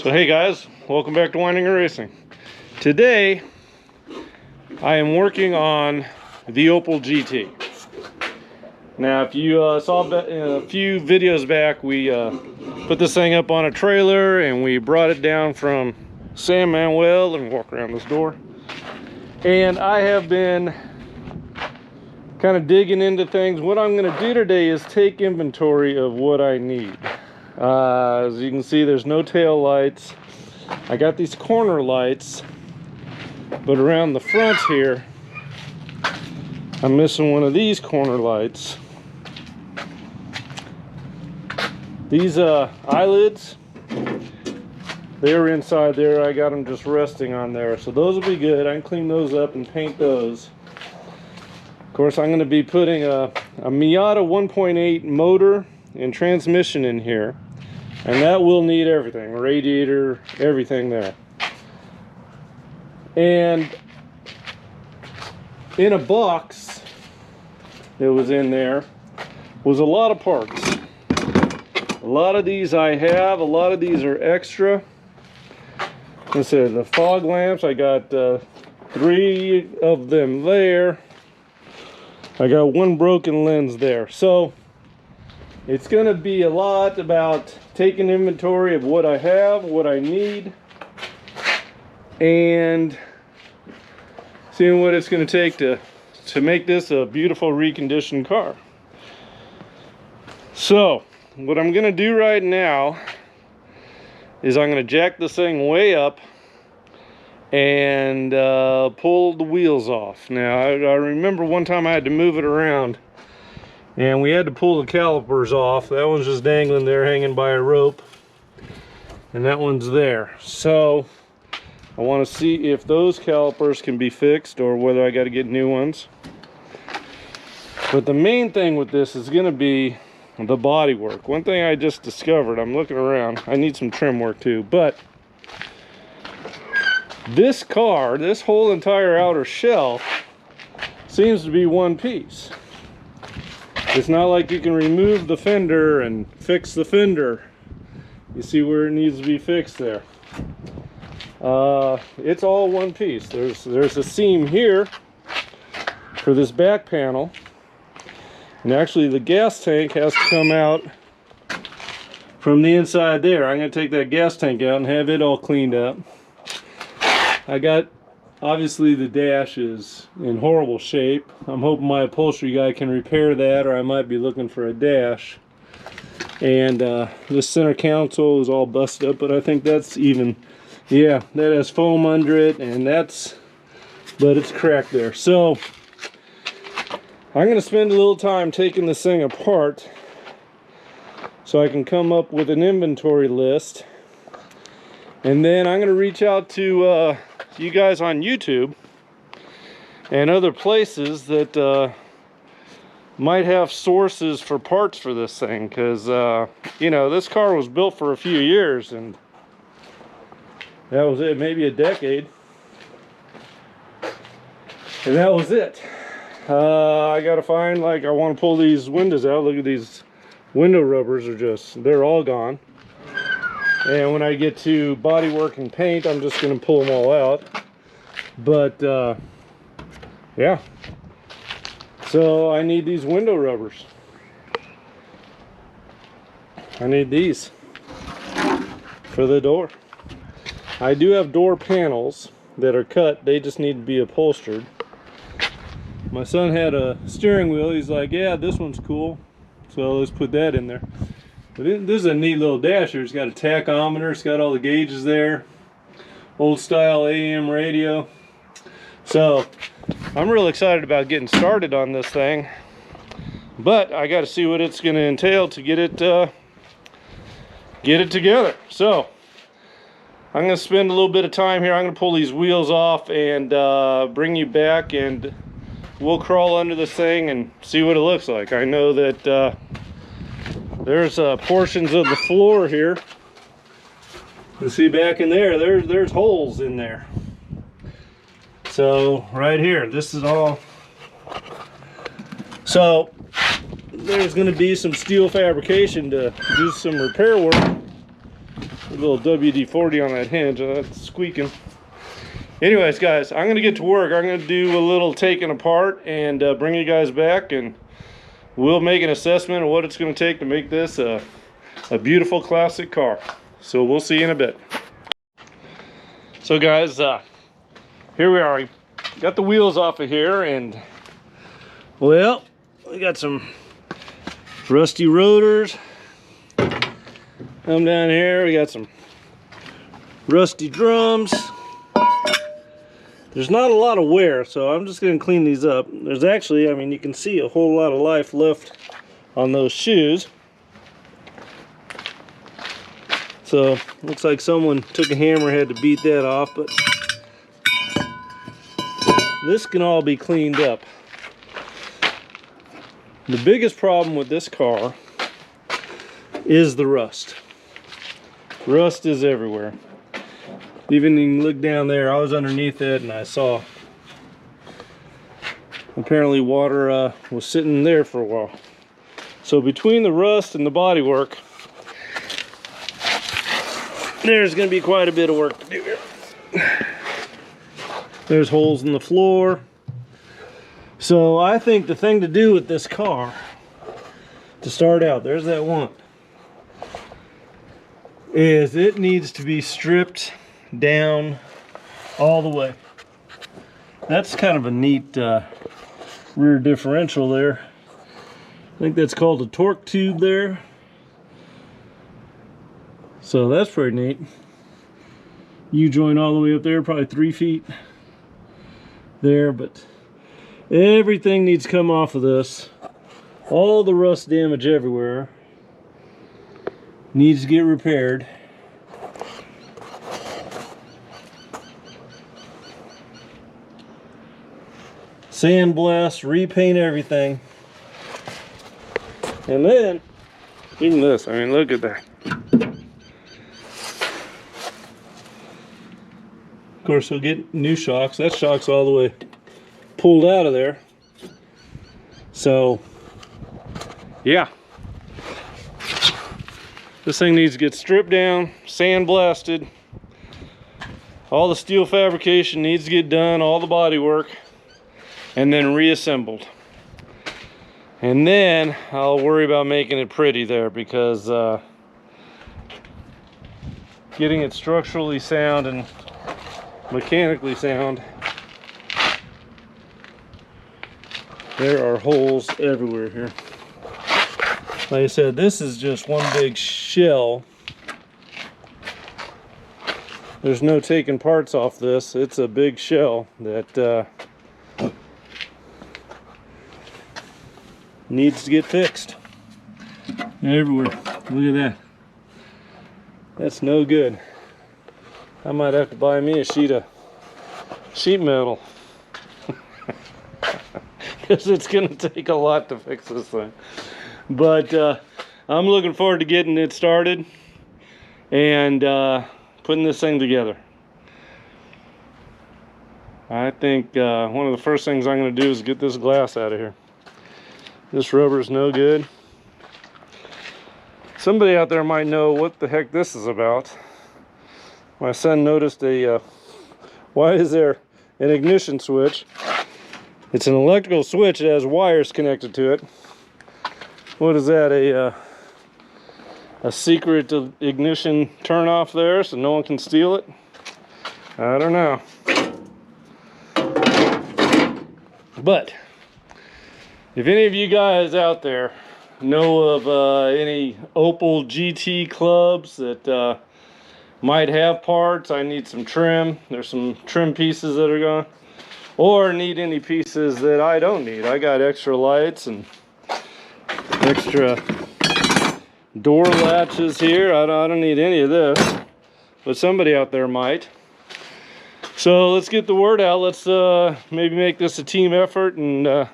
So hey guys, welcome back to Winding and Racing. Today I am working on the Opel GT. Now if you saw a few videos back, we put this thing up on a trailer and we brought it down from San Manuel and walk around this door. And I have been kind of digging into things. What I'm going to do today is take inventory of what I need. As you can see, there's no tail lights. I got these corner lights, but around the front here, I'm missing one of these corner lights. These eyelids, they were inside there. I got them just resting on there. So those will be good. I can clean those up and paint those. Of course, I'm going to be putting a Miata 1.8 motor and transmission in here. And that will need everything, radiator, everything there. And in a box that was in there was a lot of parts. A lot of these I have, a lot of these are extra. Let's say the fog lamps, I got 3 of them there. I got 1 broken lens there. So it's going to be a lot about taking inventory of what I have, what I need, and seeing what it's going to take to make this a beautiful reconditioned car. So what I'm going to do right now is I'm going to jack this thing way up and pull the wheels off. Now I remember one time I had to move it around and we had to pull the calipers off. That one's just dangling there, hanging by a rope. And that one's there. So I want to see if those calipers can be fixed or whether I got to get new ones. But the main thing with this is going to be the body work. One thing I just discovered, I'm looking around, I need some trim work too, but this car, this whole entire outer shell seems to be one piece. It's not like you can remove the fender and fix the fender. You see where it needs to be fixed there. It's all one piece. There's a seam here for this back panel. And actually the gas tank has to come out from the inside there. I'm going to take that gas tank out and have it all cleaned up. I got, obviously the dash is in horrible shape. I'm hoping my upholstery guy can repair that, or I might be looking for a dash. And this center console is all busted up, but I think that's even, yeah, that has foam under it, and but it's cracked there. So I'm going to spend a little time taking this thing apart so I can come up with an inventory list. And then I'm going to reach out to you guys on YouTube and other places that might have sources for parts for this thing, because you know, this car was built for a few years and that was it, maybe a decade, and that was it. I gotta find, like, I want to pull these windows out. Look at these window rubbers, are just, they're all gone. And when I get to body work and paint, I'm just going to pull them all out. But, yeah. So I need these window rubbers. I need these for the door. I do have door panels that are cut. They just need to be upholstered. My son had a steering wheel. He's like, yeah, this one's cool. So let's put that in there. But this is a neat little dasher. It's got a tachometer. It's got all the gauges there. Old style AM radio. So I'm real excited about getting started on this thing. But I got to see what it's going to entail to get it together. So I'm going to spend a little bit of time here. I'm going to pull these wheels off and bring you back, and we'll crawl under this thing and see what it looks like. I know that there's portions of the floor here. You see back in there, there's holes in there. So right here, this is all. So there's going to be some steel fabrication to do some repair work. little WD-40 on that hinge. That's squeaking. Anyways, guys, I'm gonna get to work. I'm gonna do a little taking apart and bring you guys back, and we'll make an assessment of what it's gonna take to make this a beautiful classic car. So we'll see you in a bit. So guys, here we are. Got the wheels off of here, and well, we got some rusty rotors. Come down here, we got some rusty drums. There's not a lot of wear, so I'm just going to clean these up. There's actually, I mean, you can see a whole lot of life left on those shoes. So, looks like someone took a hammerhead to beat that off, but this can all be cleaned up. The biggest problem with this car is the rust. Rust is everywhere. Even you can look down there, I was underneath it and I saw apparently water was sitting there for a while. So between the rust and the bodywork, there's going to be quite a bit of work to do here. There's holes in the floor. So I think the thing to do with this car, to start out, there's that one, is it needs to be stripped down all the way. That's kind of a neat rear differential there. I think that's called a torque tube there. So that's pretty neat. U-joint all the way up there, probably 3 feet there, but everything needs to come off of this. All the rust damage everywhere needs to get repaired. Sandblast, repaint everything. And then, even this, I mean, look at that. Of course, we'll get new shocks. That shock's all the way pulled out of there. So, yeah. This thing needs to get stripped down, sandblasted. All the steel fabrication needs to get done, all the body work, and then reassembled. And then I'll worry about making it pretty there, because getting it structurally sound and mechanically sound, there are holes everywhere here. Like I said, this is just one big shell. There's no taking parts off this. It's a big shell that needs to get fixed. Everywhere. Look at that. That's no good. I might have to buy me a sheet of sheet metal. Because it's going to take a lot to fix this thing. But I'm looking forward to getting it started and putting this thing together. I think one of the first things I'm going to do is get this glass out of here. This rubber is no good. Somebody out there might know what the heck this is about. My son noticed why is there an ignition switch? It's an electrical switch. It has wires connected to it. What is that, a secret ignition turn off there so no one can steal it? I don't know. But if any of you guys out there know of any Opel GT clubs that might have parts, I need some trim. There's some trim pieces that are gone. Or need any pieces that I don't need. I got extra lights and extra door latches here. I don't need any of this, but somebody out there might. So let's get the word out. Let's maybe make this a team effort and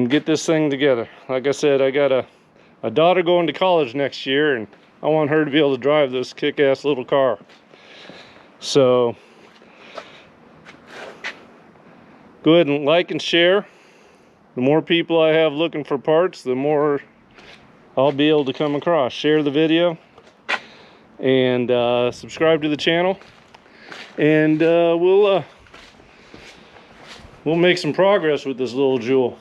get this thing together. Like I said, I got a daughter going to college next year, and I want her to be able to drive this kick-ass little car. So go ahead and like and share. The more people I have looking for parts, the more I'll be able to come across. Share the video. and subscribe to the channel, and we'll make some progress with this little jewel.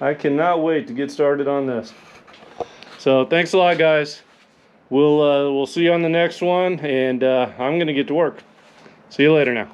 I cannot wait to get started on this. So thanks a lot, guys. We'll see you on the next one, and I'm gonna get to work. See you later now.